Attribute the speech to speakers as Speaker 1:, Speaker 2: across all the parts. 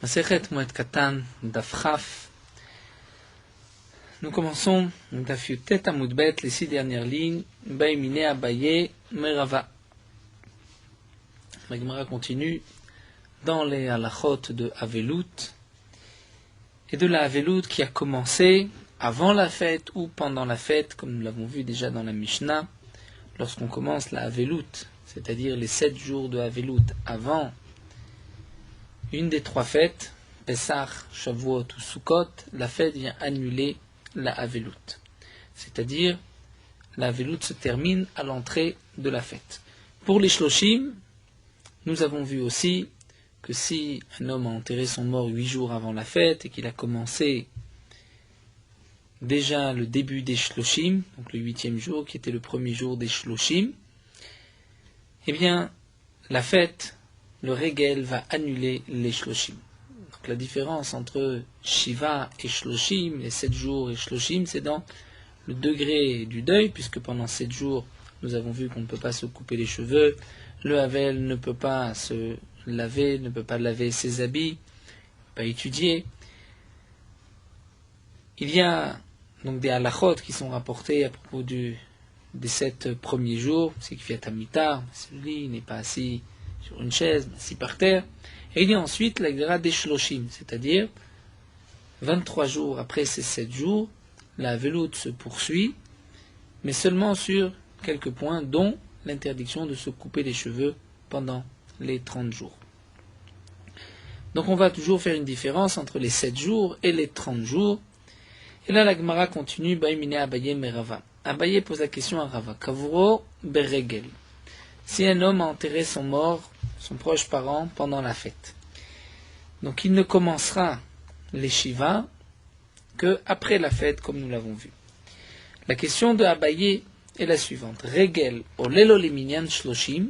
Speaker 1: Masechet Moed Katan, Daf Chaf. Nous commençons Daf Yutet Amud Bet, les 6 dernières lignes. Baimine Abaye Merava. La Gemara continue dans les halachot de Avelut et de la Avelut qui a commencé avant la fête ou pendant la fête, comme nous l'avons vu déjà dans la Mishnah, lorsqu'on commence la Avelut, c'est-à-dire les 7 jours de Avelut avant une des 3 fêtes, Pesach, Shavuot ou Sukkot, la fête vient annuler la Avelut. C'est-à-dire, la Avelut se termine à l'entrée de la fête. Pour les Shloshim, nous avons vu aussi que si un homme a enterré son mort 8 jours avant la fête et qu'il a commencé déjà le début des Shloshim, donc le 8e jour qui était le premier jour des Shloshim, eh bien, la fête, le Regel va annuler les Shloshim. Donc la différence entre Shiva et Shloshim, les 7 jours et Shloshim, c'est dans le degré du deuil, puisque pendant 7 jours, nous avons vu qu'on ne peut pas se couper les cheveux, le Havel ne peut pas se laver, ne peut pas laver ses habits, ne peut pas étudier. Il y a donc des halachot qui sont rapportés à propos des 7 premiers jours, c'est qu'il fait Amitar, celui n'est pas assis sur une chaise, mais assis par terre. Et il y a ensuite la Gdera des Shloshim, c'est-à-dire 23 jours après ces 7 jours, la veloute se poursuit, mais seulement sur quelques points, dont l'interdiction de se couper les cheveux pendant les 30 jours. Donc on va toujours faire une différence entre les 7 jours et les 30 jours. Et là la Gemara continue, Baimine Abaye Merava. Abaye pose la question à Rava, Kavuro Beregel. Si un homme a enterré son mort, son proche parent, pendant la fête, donc il ne commencera les Shiva que après la fête, comme nous l'avons vu. La question de Abaye est la suivante. Regel olelo liminyan shloshim,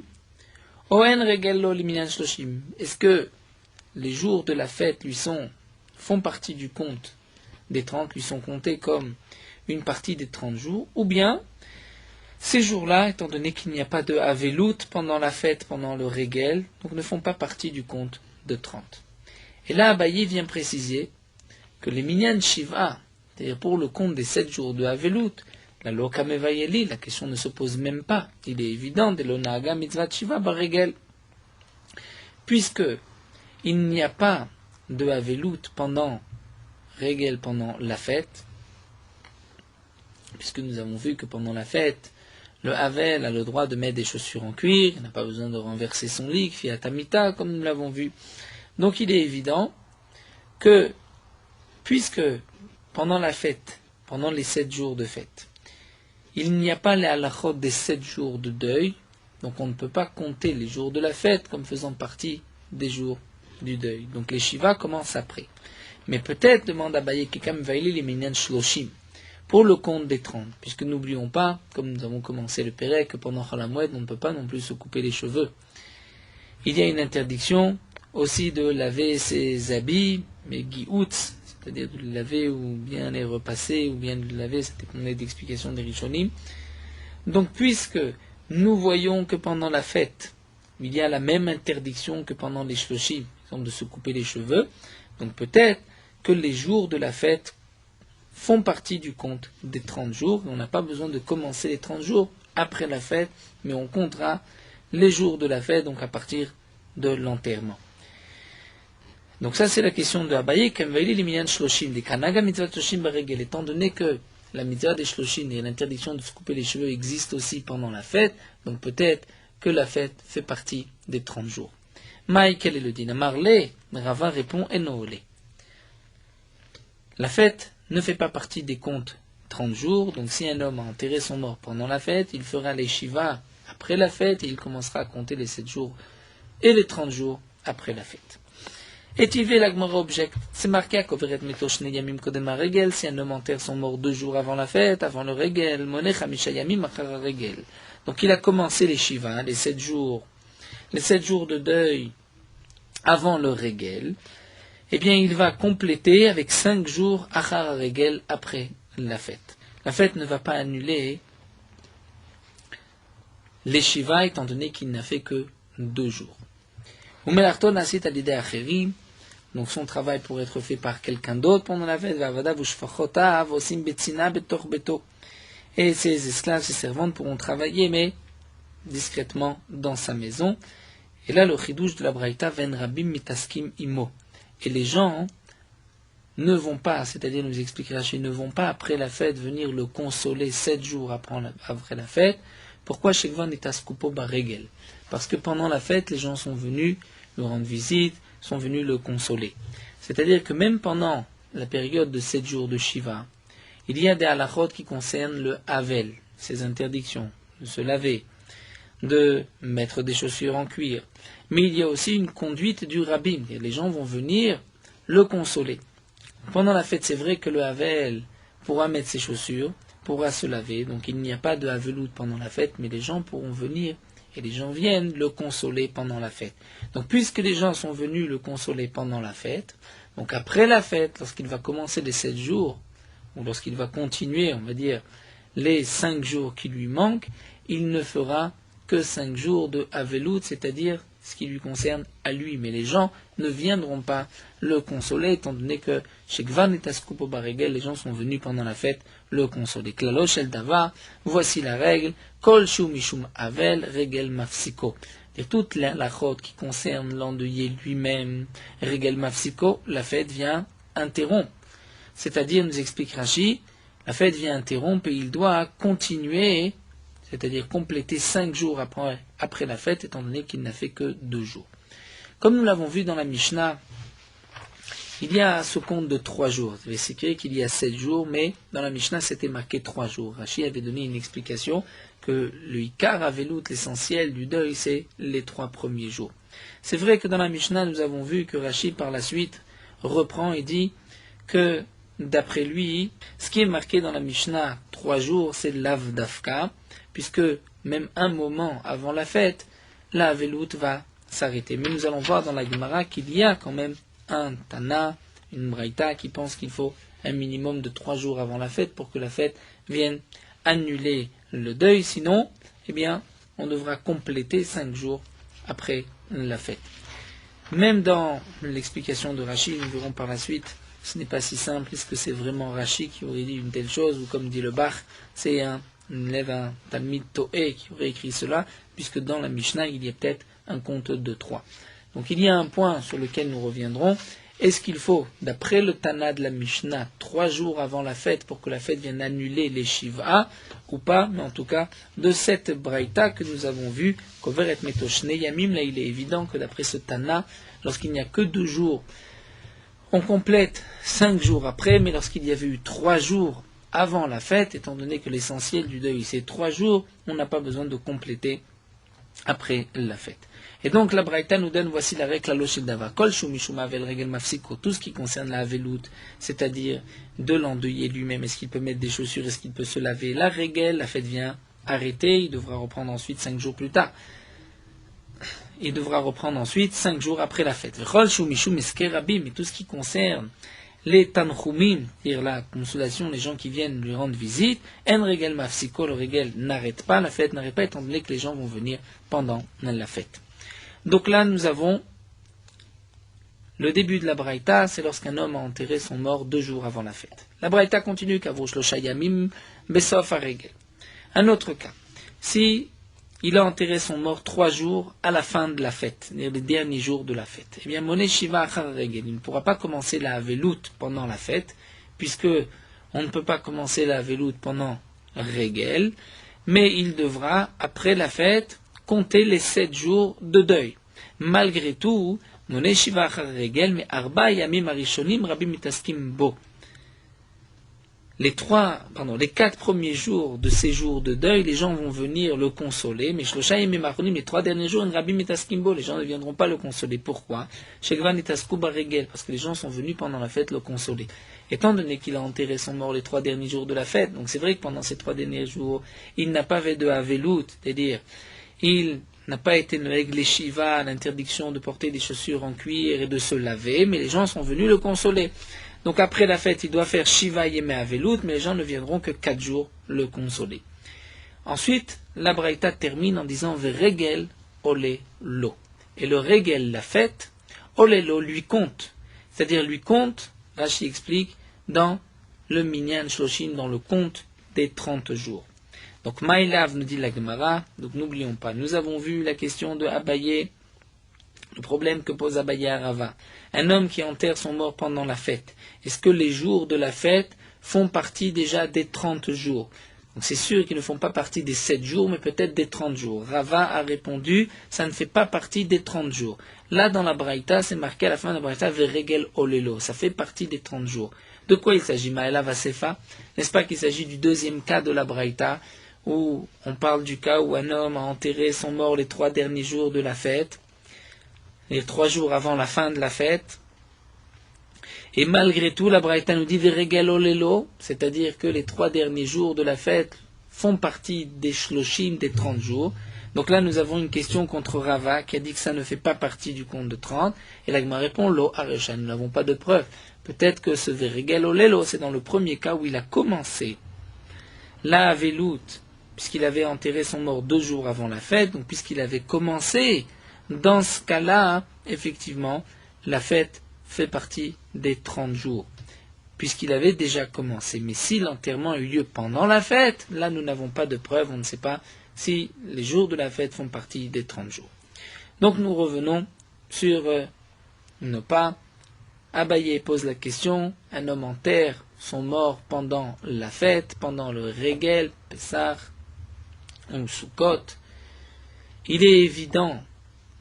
Speaker 1: oen regel lo liminyan shloshim. Est-ce que les jours de la fête font partie du compte des 30, lui sont comptés comme une partie des 30 jours, ou bien ces jours-là, étant donné qu'il n'y a pas de Avelut pendant la fête, pendant le Regel, donc ne font pas partie du compte de 30. Et là, Abaye vient préciser que les Minyan Shiva, c'est-à-dire pour le compte des 7 jours de Avelut, la Loka Mevayeli, la question ne se pose même pas. Il est évident, de l'Onaga Mitzvat Shiva bar Regel. Puisque il n'y a pas de Avelut pendant Regel, pendant la fête, puisque nous avons vu que pendant la fête, le Havel a le droit de mettre des chaussures en cuir, il n'a pas besoin de renverser son lit, fiat amita, comme nous l'avons vu. Donc il est évident que, puisque pendant la fête, pendant les 7 jours de fête, il n'y a pas les halachot des 7 jours de deuil, donc on ne peut pas compter les jours de la fête comme faisant partie des jours du deuil. Donc les Shiva commencent après. Mais peut-être, demande Abaye, Kekam Vaili les Minyan Shloshim, pour le compte des 30, puisque n'oublions pas, comme nous avons commencé le Pérec, que pendant Chalamoued, on ne peut pas non plus se couper les cheveux. Il y a une interdiction aussi de laver ses habits, mais guiout, c'est-à-dire de les laver ou bien les repasser, ou bien de les laver, c'était qu'on ait d'explication des Rishonim. Donc, puisque nous voyons que pendant la fête, il y a la même interdiction que pendant les Shloshim, par exemple de se couper les cheveux, donc peut-être que les jours de la fête font partie du compte des 30 jours. On n'a pas besoin de commencer les 30 jours après la fête, mais on comptera les jours de la fête, donc à partir de l'enterrement. Donc ça c'est la question de Abaye, étant donné que la mitzvah des shloshim et l'interdiction de se couper les cheveux existe aussi pendant la fête, donc peut-être que la fête fait partie des 30 jours. Maï, quel est le din? Marlé, Rava répond, Enoolé. La fête ne fait pas partie des comptes 30 jours, donc si un homme a enterré son mort pendant la fête, il fera les Shiva après la fête et il commencera à compter les 7 jours et les 30 jours après la fête. Et Tivé l'Agmara objecte, c'est marqué à Koveret Metoshne Yamim Kodema Regel, si un homme enterre son mort 2 jours avant la fête, avant le Regel, Monech Hamisha Yamim Achara Regel. Donc il a commencé les Shiva, les 7 jours de deuil avant le Regel. Eh bien, il va compléter avec 5 jours Achar Regel après la fête. La fête ne va pas annuler les Shiva, étant donné qu'il n'a fait que 2 jours. donc son travail pourrait être fait par quelqu'un d'autre pendant la fête. Et ses esclaves, ses servantes pourront travailler, mais discrètement dans sa maison. Et là, le chidouche de la Braïta, ven rabim mitaskim imo. Et les gens ne vont pas, c'est-à-dire nous explique Rachid, ne vont pas après la fête venir le consoler 7 jours après la fête. Pourquoi Shekvan est askupo baregel? Parce que pendant la fête, les gens sont venus lui rendre visite, sont venus le consoler. C'est-à-dire que même pendant la période de 7 jours de Shiva, il y a des halachot qui concernent le havel, ses interdictions, de se laver, de mettre des chaussures en cuir. Mais il y a aussi une conduite du rabbin, et les gens vont venir le consoler. Pendant la fête, c'est vrai que le havel pourra mettre ses chaussures, pourra se laver, donc il n'y a pas de havelout pendant la fête, mais les gens pourront venir, et les gens viennent le consoler pendant la fête. Donc puisque les gens sont venus le consoler pendant la fête, donc après la fête, lorsqu'il va commencer les 7 jours, ou lorsqu'il va continuer, on va dire, les 5 jours qui lui manquent, il ne fera que 5 jours de havelout, c'est-à-dire ce qui lui concerne à lui. Mais les gens ne viendront pas le consoler, étant donné que chez Gvan et Taskupo Baregel, les gens sont venus pendant la fête le consoler. Klalosh el Dava, voici la règle, Kol Shu Mishum Avel, Regel Mafsiko. Et toute la lachot qui concerne l'endeuillé lui-même, Regel Mafsiko, la fête vient interrompre. C'est-à-dire, nous explique Rashi, la fête vient interrompre et il doit continuer, c'est-à-dire compléter 5 jours après la fête, étant donné qu'il n'a fait que 2 jours. Comme nous l'avons vu dans la Mishnah, il y a ce compte de 3 jours. C'est écrit qu'il y a 7 jours, mais dans la Mishnah, c'était marqué 3 jours. Rashi avait donné une explication que le Ikar Avelut, l'essentiel du deuil, c'est les 3 premiers jours. C'est vrai que dans la Mishnah, nous avons vu que Rashi, par la suite, reprend et dit que, d'après lui, ce qui est marqué dans la Mishnah 3 jours, c'est l'Avdafka, puisque même un moment avant la fête, la Avelut va s'arrêter. Mais nous allons voir dans la Gemara qu'il y a quand même un Tana, une Braïta, qui pense qu'il faut un minimum de 3 jours avant la fête pour que la fête vienne annuler le deuil. Sinon, eh bien, on devra compléter 5 jours après la fête. Même dans l'explication de Rashi, nous verrons par la suite, ce n'est pas si simple. Est-ce que c'est vraiment Rashi qui aurait dit une telle chose, ou comme dit le Bach, c'est un Talmid Toé qui aurait écrit cela, puisque dans la Mishnah, il y a peut-être un compte de 3. Donc il y a un point sur lequel nous reviendrons. Est-ce qu'il faut, d'après le Tana de la Mishnah, 3 jours avant la fête pour que la fête vienne annuler les Shiva, ou pas? Mais en tout cas, de cette Braïta que nous avons vue, Kover et Metoshne Yamim, là il est évident que d'après ce Tana, lorsqu'il n'y a que 2 jours, on complète 5 jours après, mais lorsqu'il y avait eu 3 jours avant la fête, étant donné que l'essentiel du deuil c'est 3 jours, on n'a pas besoin de compléter après la fête. Et donc la Braïta nous donne, voici la règle, la lochel dava, kol shu mishum avel regel mafsiko, tout ce qui concerne la avelout, c'est-à-dire de l'endeuillé lui-même, est-ce qu'il peut mettre des chaussures, est-ce qu'il peut se laver, la règle, la fête vient arrêter, il devra reprendre ensuite 5 jours plus tard. Il devra reprendre ensuite 5 jours après la fête. Kol shu mishum eskerabim, et tout ce qui concerne les tanchumim, c'est-à-dire la consolation, les gens qui viennent lui rendre visite, en regel mafsiko, le regel n'arrête pas, la fête n'arrête pas, étant donné que les gens vont venir pendant la fête. Donc là, nous avons le début de la Braïta, c'est lorsqu'un homme a enterré son mort 2 jours avant la fête. La Braïta continue, Kavrosh lo shayamim besof haregel. Un autre cas, si il a enterré son mort 3 jours à la fin de la fête, c'est-à-dire les derniers jours de la fête, eh bien, Moné Shiva achar regel, il ne pourra pas commencer la Avelout pendant la fête, puisque on ne peut pas commencer la Avelout pendant Regel, mais il devra, après la fête, compter les 7 jours de deuil. Malgré tout, Moné Shiva achar regel, mais Arba Yamim Arishonim Rabbi Mitaskim Bo. Les 4 premiers jours de ces jours de deuil, les gens vont venir le consoler, mais Shlosha Yamim Achonim, les 3 derniers jours, Rabbi Mitaskim Bo, les gens ne viendront pas le consoler. Pourquoi? Shekvan Itasku Baregel, parce que les gens sont venus pendant la fête le consoler. Étant donné qu'il a enterré son mort les 3 derniers jours de la fête, donc c'est vrai que pendant ces 3 derniers jours, il n'a pas fait de Havelout, c'est-à-dire il n'a pas été noëg les Shiva, l'interdiction de porter des chaussures en cuir et de se laver, mais les gens sont venus le consoler. Donc après la fête, il doit faire Shiva Yeme Avelut, mais les gens ne viendront que 4 jours le consoler. Ensuite, la Braïta termine en disant Veregel Ole Lo. Et le Regel, la fête, Ole Lo lui compte c'est-à-dire lui compte, Rashi explique, dans le Minyan Shloshim, dans le compte des 30 jours. Donc Maïlav nous dit la Gemara, donc n'oublions pas, nous avons vu la question de Abaye, le problème que pose Abaye à Rava. Un homme qui enterre son mort pendant la fête, est-ce que les jours de la fête font partie déjà des 30 jours? Donc c'est sûr qu'ils ne font pas partie des 7 jours, mais peut-être des 30 jours. Rava a répondu, ça ne fait pas partie des 30 jours. Là, dans la Braïta, c'est marqué à la fin de la Braïta, Veregel Olelo, ça fait partie des 30 jours. De quoi il s'agit, Maëla Vasefa? N'est-ce pas qu'il s'agit du deuxième cas de la Braïta, où on parle du cas où un homme a enterré son mort les 3 derniers jours de la fête, les 3 jours avant la fin de la fête, et malgré tout, la Braïta nous dit Veregel Olelo, c'est-à-dire que les 3 derniers jours de la fête font partie des Shloshim, des 30 jours. Donc là, nous avons une question contre Rava, qui a dit que ça ne fait pas partie du compte de 30, et l'Agma répond Lo Aresha, nous n'avons pas de preuve. Peut-être que ce Veregel Olelo, c'est dans le premier cas où il a commencé la Avelut, puisqu'il avait enterré son mort 2 jours avant la fête, donc puisqu'il avait commencé, dans ce cas-là, effectivement, la fête fait partie des 30 jours, puisqu'il avait déjà commencé. Mais si l'enterrement a eu lieu pendant la fête, là nous n'avons pas de preuve, on ne sait pas si les jours de la fête font partie des 30 jours. Donc nous revenons sur nos pas. Abaye pose la question, un homme enterre son mort pendant la fête, pendant le Regel, Pessah ou Sukkot. Il est évident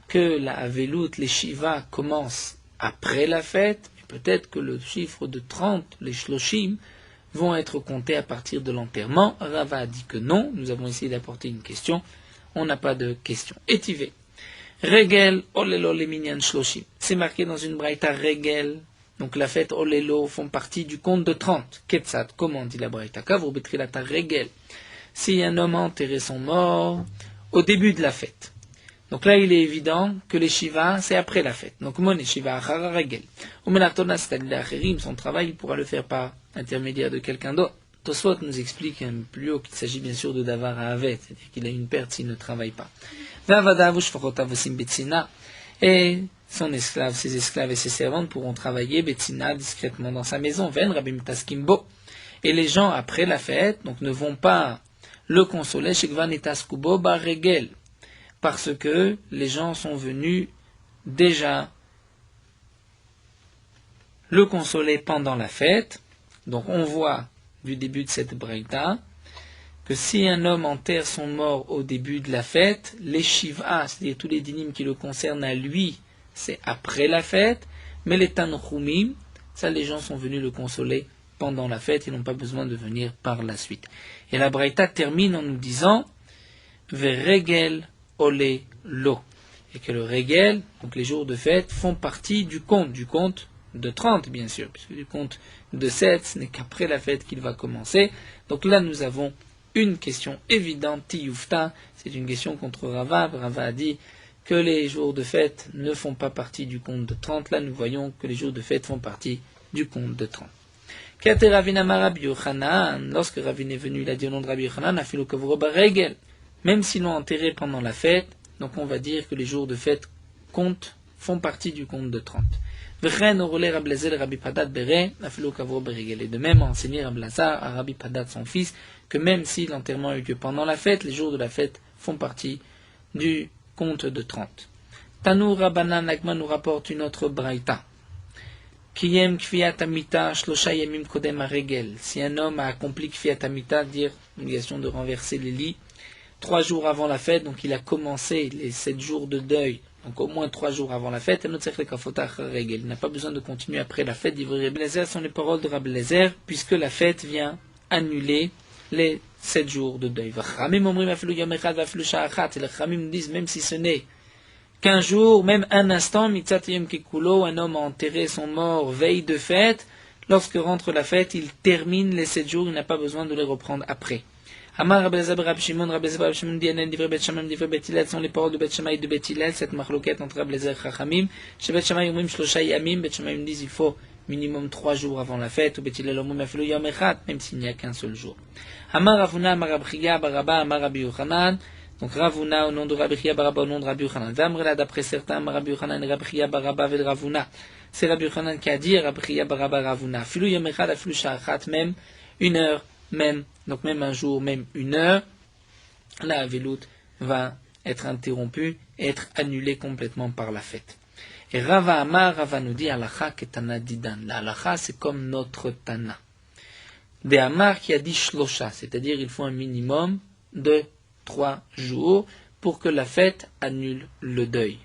Speaker 1: que la Avelut, les Shiva, commencent après la fête, peut-être que le chiffre de 30, les Shloshim, vont être comptés à partir de l'enterrement. Rava a dit que non, nous avons essayé d'apporter une question, on n'a pas de question. Étivé. Regel, Olelo, les Minyan Shloshim. C'est marqué dans une braïta Regel, donc la fête Olelo font partie du compte de 30. Ketzat, comment dit la braïta? Kavur betrilata Regel. Si un homme a enterré son mort au début de la fête. Donc là, il est évident que les Shiva, c'est après la fête. Donc, mon Shiva, Achara Regel. Umenatona, c'est-à-dire son travail, il pourra le faire par intermédiaire de quelqu'un d'autre. Tosfot nous explique un peu plus haut qu'il s'agit bien sûr de Davar à Avet, c'est-à-dire qu'il a une perte s'il ne travaille pas. Et son esclave, ses esclaves et ses servantes pourront travailler Betsina discrètement dans sa maison. Ven Rabbi Mitaskimbo. Et les gens, après la fête, donc ne vont pas le consoler, Shekvan etaskubo bar Regel. Parce que les gens sont venus déjà le consoler pendant la fête. Donc on voit du début de cette braïta que si un homme enterre son mort au début de la fête, les Shiva, c'est-à-dire tous les dynimes qui le concernent à lui, c'est après la fête, mais les Tanchumim, ça les gens sont venus le consoler pendant la fête, ils n'ont pas besoin de venir par la suite. Et la braïta termine en nous disant Veregel Olé Lo. Et que le Regel, donc les jours de fête, font partie du compte de 30 bien sûr, puisque du compte de 7, ce n'est qu'après la fête qu'il va commencer. Donc là nous avons une question évidente, Tiyufta, c'est une question contre Rava. Rava a dit que les jours de fête ne font pas partie du compte de 30. Là nous voyons que les jours de fête font partie du compte de 30. Kate Ravina Rabbi Yochanan, lorsque Ravine est venu, il a dit au nom de Rabbi Yochanan, Afilu Kavuro Regel. Même s'ils l'ont enterré pendant la fête, donc on va dire que les jours de fête font partie du compte de 30. Et de même, enseigner Rabbi Lazar à Rabbi Padat son fils, que même si l'enterrement a eu lieu pendant la fête, les jours de la fête font partie du compte de 30. Tanu Rabbanan Nagma nous rapporte une autre braïta. Kiyem Kfiyat Amita Shlosha Yamim Kodem Regel. Si un homme a accompli Kfiyat Amita, dire l'obligation de renverser les lits, 3 jours avant la fête, donc il a commencé les 7 jours de deuil, donc au moins 3 jours avant la fête, il n'a pas besoin de continuer après la fête. Rabbi Lezer sont les paroles de Rabbi Lezer, puisque la fête vient annuler les 7 jours de deuil. Et les Khamim disent, même si ce n'est qu'un jour, même un instant, un homme a enterré son mort veille de fête, lorsque rentre la fête, il termine les 7 jours, il n'a pas besoin de les reprendre après. Amar Rabbi Lezer Rabbi Shimon dit Anen divrei Bet Shammai divrei Bet Hillel sont les paroles de Bet Shammai et de Bet Hillel, cette marloquette entre Rabbi Lezer et Chachamim. Chez Bet Shammai omrim shlosha yamim, Bet Shammai disent il faut minimum 3 jours avant la fête, ou Bet Hillel omrim afilu yom echad, même s'il n'y a qu'un seul jour. Amar Ravuna Amar Rabbi Chia bar Rabba Amar Rabbi Yochanan, donc Ravuna au nom de Rabbi Chia bar Rabba au nom de Rabbi Yochanan. V'amrela d'après certains Amar Rabbi Yochanan et Rabbi Chia bar Rabba vel Ravuna. C'est Rabbi Yochanan qui a dit, Rabbi Chia bar Abba Ravuna, Filu yom echad afilu sha'achat, même une heure, donc même un jour, même une heure, la avelout va être interrompue et être annulée complètement par la fête. Et Rava nous dit, Halacha ketana didan. La halacha, c'est comme notre tana. De Amar qui a dit shlosha, c'est-à-dire il faut un minimum de 3 jours pour que la fête annule le deuil.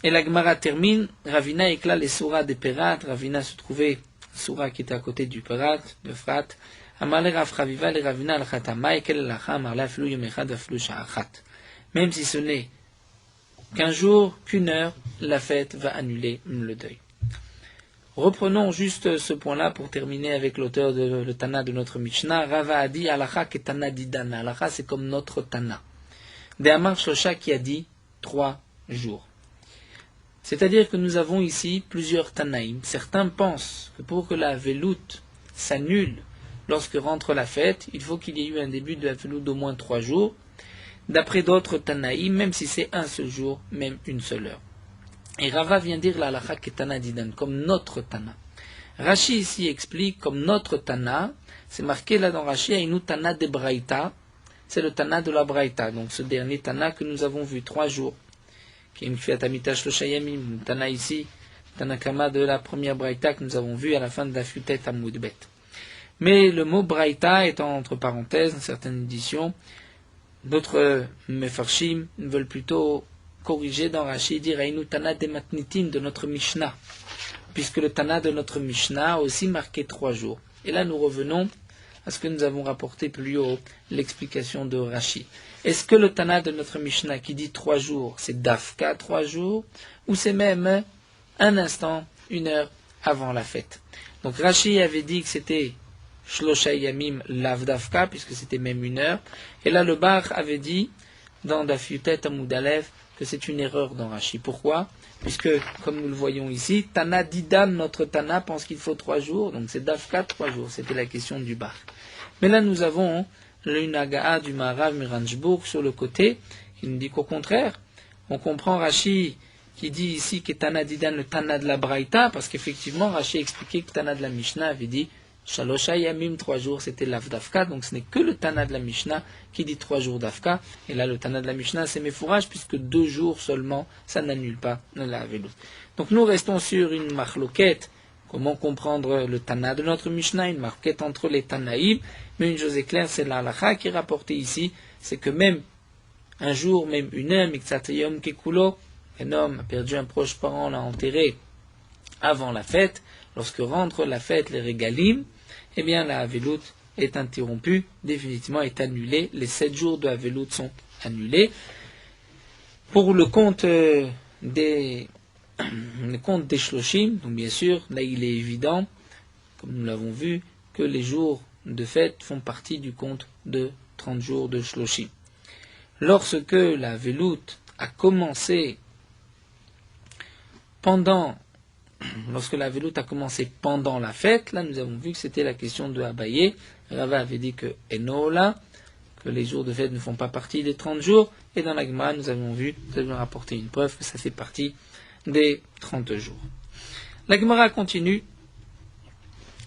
Speaker 1: Et la Gemara termine, Ravina éclat les surahs des Pérat. Ravina se trouvait, surah qui était à côté du Pérat, de Frat. Amale Rav Chaviva le Ravina al-Khatama, et quel lacha amarla aflu yom echad aflu sha'achat. Même si ce n'est qu'un jour, qu'une heure, la fête va annuler le deuil. Reprenons juste ce point-là pour terminer avec l'auteur de le Tana de notre Mishnah. Rava a dit, Halacha ketana didana. Halacha c'est comme notre Tana. De Amar Shlosha qui a dit 3 jours. C'est-à-dire que nous avons ici plusieurs Tanaïm. Certains pensent que pour que la veloute s'annule lorsque rentre la fête, il faut qu'il y ait eu un début de la veloute d'au moins 3 jours. D'après d'autres Tanaïm, même si c'est un seul jour, même une seule heure. Et Rava vient dire la halacha ketana didan, comme notre Tana. Rashi ici explique comme notre Tana, c'est marqué là dans Rashi, Ainu Tana de Braïta, c'est le Tana de la Braïta, donc ce dernier Tana que nous avons vu 3 jours, qui est une fiatamita shloshayamim, le Tana ici, Tanakama de la première Braïta que nous avons vu à la fin de la Futet Amoudbet. Mais le mot Braïta étant entre parenthèses, dans certaines éditions, d'autres Mefarshim veulent plutôt corriger dans Rashi, dire Ainu Tana de Matnitin de notre Mishnah, puisque le Tana de notre Mishnah a aussi marqué 3 jours. Et là nous revenons à ce que nous avons rapporté plus haut, l'explication de Rashi. Est-ce que le Tana de notre Mishnah qui dit 3 jours, c'est Dafka 3 jours, ou c'est même un instant, une heure avant la fête? Donc Rashi avait dit que c'était Shlosha Yamim Lav Dafka, puisque c'était même une heure. Et là le Bar avait dit, dans Dafiutet Amoud Aleph, que c'est une erreur dans Rashi. Pourquoi? Puisque, comme nous le voyons ici, Tana Didan, notre Tana, pense qu'il faut 3 jours, donc c'est Dafka 3 jours, c'était la question du Bar. Mais là nous avons le Naga'a du Maharav Miranjbourg sur le côté, qui nous dit qu'au contraire, on comprend Rashi qui dit ici que Tana Didan, le Tana de la Braïta, parce qu'effectivement Rashi expliquait que Tana de la Mishnah avait dit Shalosha Yamim 3 jours, c'était l'Av Dafka, donc ce n'est que le Tana de la Mishnah qui dit 3 jours d'Afka, et là le Tana de la Mishnah c'est Mefourage, puisque 2 jours seulement, ça n'annule pas la Avelout. Donc nous restons sur une marloquette, comment comprendre le Tana de notre Mishnah, une marloquette entre les Tanaïm, mais une chose est claire, c'est la halakha qui est rapportée ici, c'est que même un jour, même une heure, Miksatayom Kekulo, un homme a perdu un proche parent, l'a enterré avant la fête, lorsque rentre la fête, les régalim, eh bien la Avelout est interrompue, définitivement est annulée, les 7 jours de Avelout sont annulés. Pour le compte des Shloshim, donc bien sûr, là il est évident, comme nous l'avons vu, que les jours de fête font partie du compte de 30 jours de Shloshim. Lorsque la Avelout a commencé lorsque la Avelout a commencé pendant la fête, là nous avons vu que c'était la question de Abaye. Rava avait dit que Enola, que les jours de fête ne font pas partie des 30 jours, et dans la Gemara nous avons rapporté une preuve que ça fait partie des 30 jours. La Gemara continue.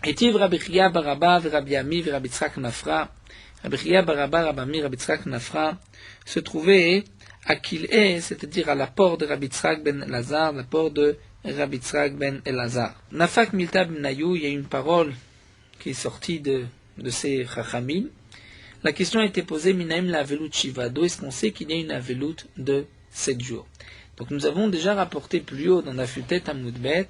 Speaker 1: Etiv Rabbi Chia bar Abba Rabbi Ami Rabbi Tzrak Nafra. Rabbi Chia bar Abba Rabbi Ami Rabbi Tzrak Nafra se trouvait à Kil'e, c'est-à-dire à la porte de Rabbi Tzrak ben Elazar, la porte de Rabbi Tzrak ben Elazar. Nafak Milta ben Nayou, il y a une parole qui est sortie de ces Chachamim. La question a été posée, Minaim la Avelout Shiva. D'où est-ce qu'on sait qu'il y a une Avelout de 7 jours? Donc nous avons déjà rapporté plus haut dans la Futet Amoudbet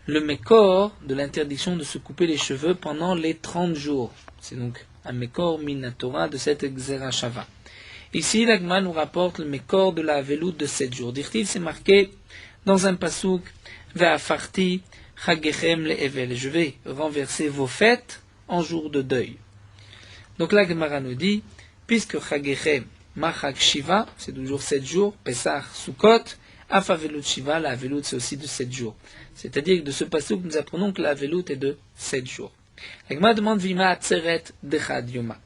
Speaker 1: le Mekor de l'interdiction de se couper les cheveux pendant les 30 jours. C'est donc un Mekor Minatora de cette Xerashava. Ici, l'Agma nous rapporte le Mekor de la Avelout de 7 jours. Dirtiv, c'est marqué dans un pasouk, Ve'afarti chagechem le'evel. Je vais renverser vos fêtes en jour de deuil. Donc la Gemara nous dit, puisque chagechem, machag shiva, c'est toujours 7 jours, Pesach, Sukkot, af avelut shiva, la avelut c'est aussi de 7 jours. C'est-à-dire que de ce pasouk, nous apprenons que la avelut est de 7 jours. La Gemara demande, Vima atzeret dechad yoma.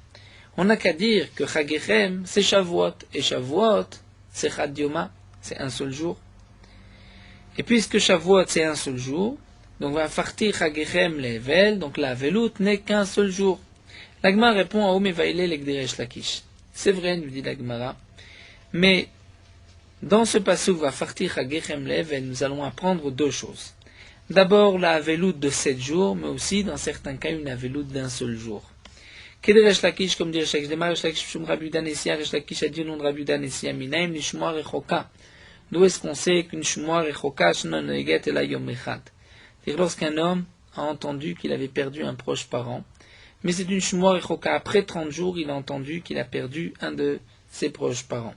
Speaker 1: On n'a qu'à dire que chagechem, c'est Shavuot, et Shavuot, c'est chad yoma, c'est un seul jour. Et puisque Shavuot c'est un seul jour, donc va fartir Chagechem level, donc la velout n'est qu'un seul jour. L'Agma répond à Omevaile l'Egderesh Lakish. C'est vrai, nous dit l'Agmara, mais dans ce passouk va fartir Chagechem level, nous allons apprendre deux choses. D'abord la velout de 7 jours, mais aussi dans certains cas une velout d'un seul jour. Kederesh Lakish, comme dit Resh Lakish, Demar Resh Lakish Shum Rabbi Yudan Essia, Resh Lakish a dit au nom de Rabbi Yudan Essia, Minaim Nishmoa Rechoka. D'où est-ce qu'on sait qu'une Shmoa Rechoka Shnon Noeget Ela Yom Echad? C'est-à-dire lorsqu'un homme a entendu qu'il avait perdu un proche parent, mais c'est une Shmoa Rechoka. Après 30 jours, il a entendu qu'il a perdu un de ses proches parents.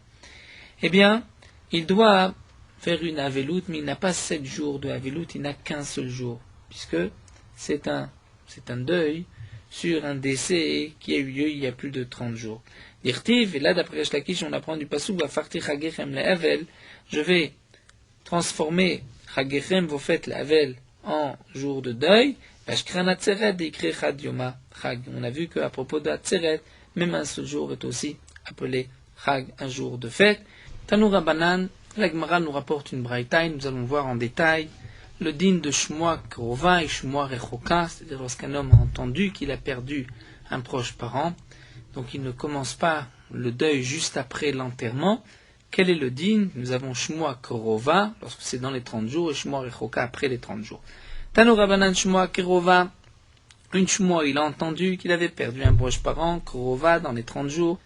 Speaker 1: Eh bien, il doit faire une Avelout, mais il n'a pas 7 jours de Avelout, il n'a qu'un seul jour, puisque c'est un deuil sur un décès qui a eu lieu il y a plus de 30 jours. Dirtiv, et là d'après Resh Lakish, on apprend du passouk, va fartir Chagechem le'avel, je vais transformer Chagechem, vos fêtes le'avel, en jour de deuil, Vashkran Atzeret, d'écrire Chad Yoma Chag. On a vu qu'à propos d'Atzeret, même un seul jour est aussi appelé Chag, un jour de fête. Tanoura Banan, la Gemara nous rapporte une braïtaï, nous allons voir en détail le din de Shmoa Krova et Shmoa Rechoka, c'est-à-dire lorsqu'un homme a entendu qu'il a perdu un proche parent, donc il ne commence pas le deuil juste après l'enterrement. Quel est le din? Nous avons Shmoa Krova, lorsque c'est dans les 30 jours, et Shmoa Rechoka après les 30 jours. Tanu Rabbanan Shmoa Krova, une Shmoa, il a entendu qu'il avait perdu un proche parent, Krova, dans les 30 jours.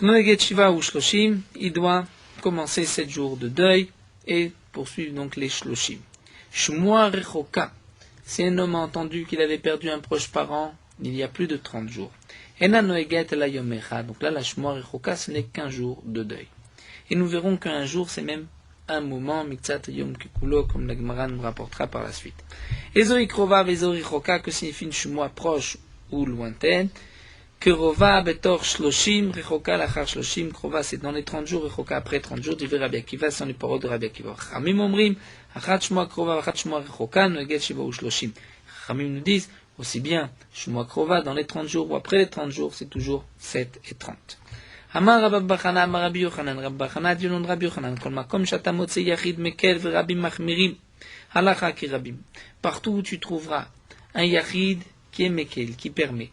Speaker 1: Noeget Shiva ou Shloshim, il doit commencer 7 jours de deuil et poursuivre donc les Shloshim. Shmoa Rechoka, si un homme a entendu qu'il avait perdu un proche parent il y a plus de 30 jours. Ena Noeget la Yomecha, donc là la Shmoa Rechoka ce n'est qu'un jour de deuil. Et nous verrons qu'un jour c'est même un moment, Miktsat Yom Kikulo, comme la Gemara nous rapportera par la suite. Ezori Krova, Ezori Rechoka, que signifie une Shmoa proche ou lointaine. Krova betor shloshim, rechoka lachar shloshim, krova c'est dans les 30 jours, rechoka après 30 jours, divrei Rabbi Akiva, sont les paroles de Rabbi Akiva. Chamim omrim, achat shmoa krova, achat shmoa rechoka, noeget shiva ou shloshim. Chamim nous disent, aussi bien, shmoa krova dans les 30 jours ou après les 30 jours, c'est toujours 7 et 30. Amar Rabbi Bachana, Amar Rabbi Yochanan, Rabbi Bachana, dit au nom de Rabbi Yochanan, kol makom shata motze yachid mekel verabim machmirim, halacha ki rabim. Partout où tu trouveras un yachid qui est mekel, qui permet,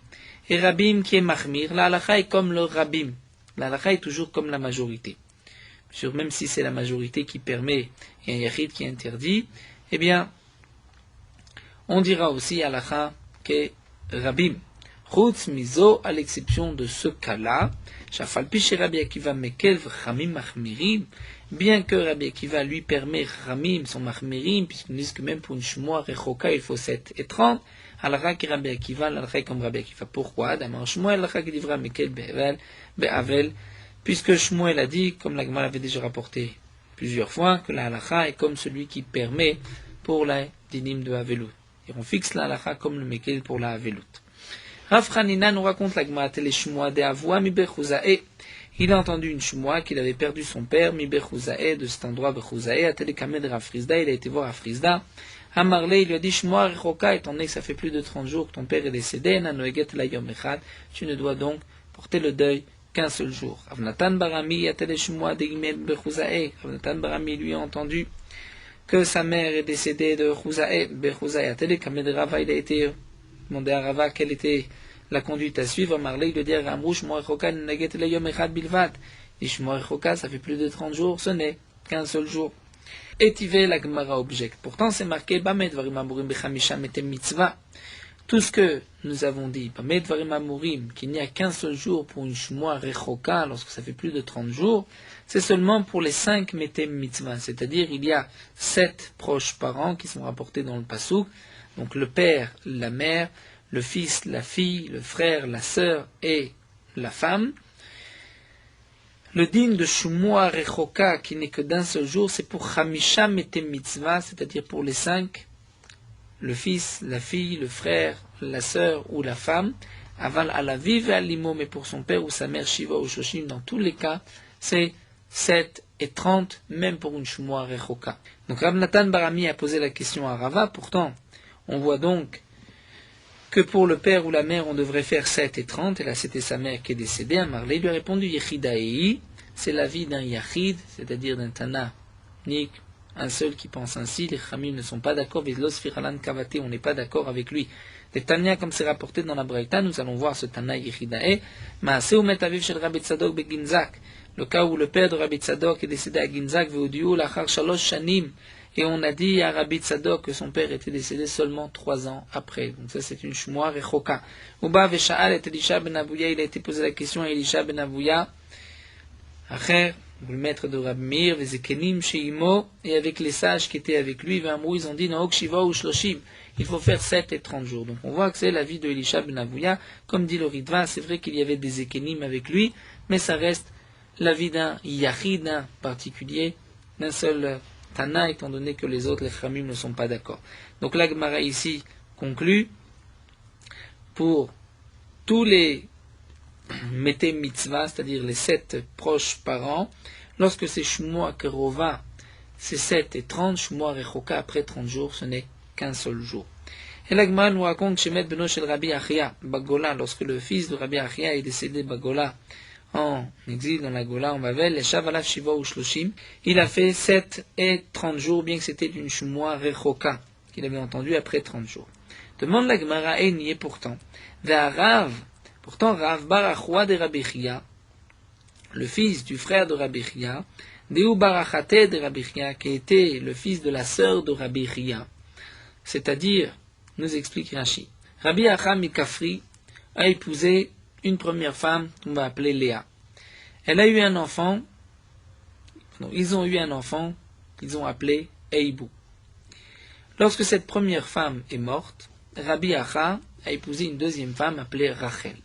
Speaker 1: et Rabim qui est Mahmir, la halakha est comme le Rabim. La halakha est toujours comme la majorité. Sûr, même si c'est la majorité qui permet et un yachid qui interdit, eh bien, on dira aussi halakha qu'est Rabim. Chutz mizo, à l'exception de ce cas-là, Shafal piché Rabbi Akiva mekel v'chamim machmirim, bien que Rabbi Akiva lui permet Ramim, son machmirim, puisqu'ils disent que même pour une shmoa rechoka il faut 7 et 30, halakha qui Rabbi Akiva, l'halakha comme Rabbi Akiva. Pourquoi? D'abord Shmuel, halakha qui divra mekel be'avel, puisque Shmuel a dit, comme la Gemara l'avait déjà rapporté plusieurs fois, que la halakha est comme celui qui permet pour la dinim de Avelut. Et on fixe la halakha comme le mekel pour la Avelut. Rav Chanina nous raconte la Gemara tele Shmoa de Avoua mi Bechouzae. Il a entendu une Shmoa qu'il avait perdu son père, mi Bechouzae, de cet endroit Bechouzae, à Telekamed Rav Frisda. Il a été voir à Frisda. À Marley, il lui a dit Shmoa Rechoka, étant donné que ça fait plus de 30 jours que ton père est décédé, Nanoeget la Yom Echad, tu ne dois donc porter le deuil qu'un seul jour. Avnatan Barami, Atele Shmoa de Gimel Bechouzae. Avnatan Barami lui a entendu que sa mère est décédée de Chouzae, Bechouzae, Telekamed Rava. Il a été demandé à Rava quelle était la conduite à suivre. Marley lui dit Ramrou Shmoa Rechoka, Nanoeget la Yom Echad Bilvat. Et Shmoa Rechoka, ça fait plus de 30 jours, ce n'est qu'un seul jour. Etivé la Gemara objecte. Pourtant, c'est marqué Bamed Varim Amurim Bechamisha Metem Mitzvah. Tout ce que nous avons dit, Bamed Varim Amurim, qu'il n'y a qu'un seul jour pour une Shmoa Rechoka, lorsque ça fait plus de 30 jours, c'est seulement pour les 5 Metem Mitzvah. C'est-à-dire, il y a 7 proches parents qui sont rapportés dans le Passouk. Donc, le père, la mère, le fils, la fille, le frère, la sœur et la femme. Le din de Shmoa Rechoka, qui n'est que d'un seul jour, c'est pour Chamisha Metem Mitzvah, c'est-à-dire pour les 5, le fils, la fille, le frère, la sœur ou la femme, aval à la vive et à l'imo, mais pour son père ou sa mère, Shiva ou Shoshim, dans tous les cas, c'est 7 et 30, même pour une Shmoa Rechoka. Donc Rav Natan Barami a posé la question à Rava, pourtant, on voit donc que pour le père ou la mère, on devrait faire 7 et 30, et là c'était sa mère qui est décédée. Marley lui a répondu Yechidaei, c'est la vie d'un Yachid, c'est-à-dire d'un Tana unique, un seul qui pense ainsi, les Khamim ne sont pas d'accord, on n'est pas d'accord avec lui. Les Tanya, comme c'est rapporté dans la Braïta, nous allons voir ce Tana Yechidae, Maaseu met aviv shel Rabbi Tzadok beGinzak, le cas où le père de Rabbi Tzadok est décédé à Ginzak, ve'udiu lachar shalosh shanim, et on a dit à Rabbi Tzadok que son père était décédé seulement 3 ans après. Donc ça c'est une shmoa rechoka. Uba ve'sha'al et Elisha ben Avouya, il a été posé la question à Elisha ben Avouya, Acher, le maître de Rabbi Meir, ve'zekenim she'imo, et avec les sages qui étaient avec lui, ve'amrou, ils ont dit, na'ok shiva ou shloshim, il faut faire 7 et 30 jours. Donc on voit que c'est la vie de Elisha ben Avouya. Comme dit le Ritva, c'est vrai qu'il y avait des ékénim avec lui, mais ça reste la vie d'un yachid, d'un particulier, d'un seul Tana, étant donné que les autres, les Khamim, ne sont pas d'accord. Donc la Gemara ici conclut, pour tous les Mete Mitzvah, c'est-à-dire les 7 proches parents, lorsque c'est Shmua Kerova, c'est 7 et 30, Shmua Rechoka, après 30 jours, ce n'est qu'un seul jour. Et la Gemara nous raconte Shemet Beno Shel Rabbi Achia, Bagola, lorsque le fils de Rabbi Achia est décédé Bagola, en exil dans la Gola, en Bavel, les Shavalaf Shiva ou Shloshim, il a fait 7 et 30 jours, bien que c'était une Shmua Rechoka, qu'il avait entendu après 30 jours. Demande la Gemara, et nié pourtant. Rav, pourtant Rav Barachua de Rabbi Chia, le fils du frère de Rabbi Chia, Deu Barachate de Rabbi Chia, qui était le fils de la sœur de Rabbi Chia, c'est-à-dire, nous explique Rashi, Rabbi Acham Mikafri a épousé une première femme qu'on va appeler Léa. Elle a eu un enfant, ils ont eu un enfant qu'ils ont appelé Eibou. Lorsque cette première femme est morte, Rabbi Acha a épousé une deuxième femme appelée Rachel.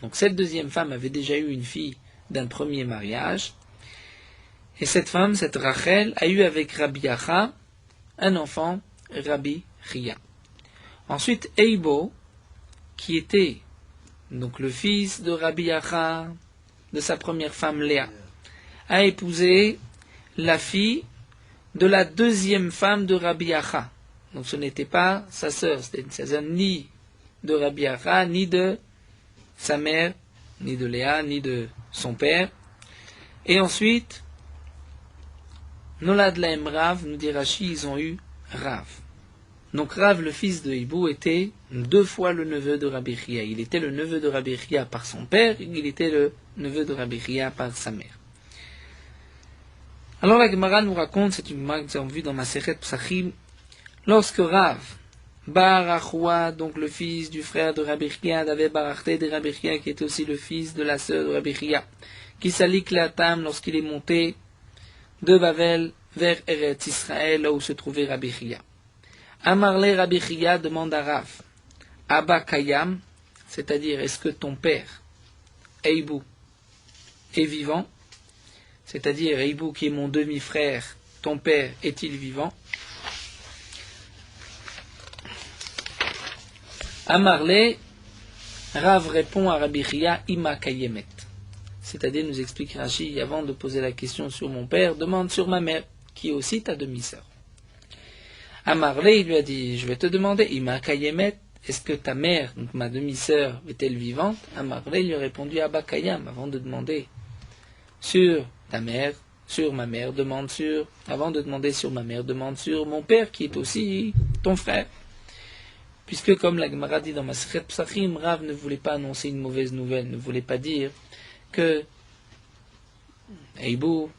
Speaker 1: Donc cette deuxième femme avait déjà eu une fille d'un premier mariage, et cette femme, cette Rachel, a eu avec Rabbi Acha un enfant, Rabbi Chia. Ensuite, Eibo, qui était donc le fils de Rabbi Acha, de sa première femme Léa, a épousé la fille de la deuxième femme de Rabbi Acha. Donc ce n'était pas sa sœur, c'était une sœur ni de Rabbi Acha, ni de sa mère, ni de Léa, ni de son père. Et ensuite, Nolad Laem Rav, nous dit Rashi, ils ont eu Rav. Donc Rav, le fils de Hibou, était 2 fois le neveu de Rabbi Chia. Il était le neveu de Rabbi Chia par son père, et il était le neveu de Rabbi Chia par sa mère. Alors la Gemara nous raconte, c'est une Gemara que nous avons vue dans Masechet Psachim, lorsque Rav, Barachua, donc le fils du frère de Rabbi Chia, avait Barachte de Rabbi Chia, qui était aussi le fils de la sœur de Rabbi Chia, qui s'allie Klatam lorsqu'il est monté de Bavel vers Eretz Israël, là où se trouvait Rabbi Chia. Amarle Rabbi Chia demande à Rav, Abba Kayam, c'est-à-dire est-ce que ton père, Eibou, est vivant? C'est-à-dire Eibou qui est mon demi-frère, ton père est-il vivant? Amarle, Rav répond à Rabbi Chia, Ima Kayemet. C'est-à-dire, nous explique Rashi, avant de poser la question sur mon père, demande sur ma mère, qui est aussi ta demi-sœur. Amarle, il lui a dit, je vais te demander, Ima Kayemet, est-ce que ta mère, donc ma demi-sœur, est-elle vivante? Amarle lui a répondu, Abba Kayam, avant de demander sur ta mère, sur ma mère, demande sur, avant de demander sur ma mère, demande sur mon père, qui est aussi ton frère. Puisque, comme la Gemara dit dans Masechet Psachim, Rav ne voulait pas annoncer une mauvaise nouvelle, ne voulait pas dire que Eibou,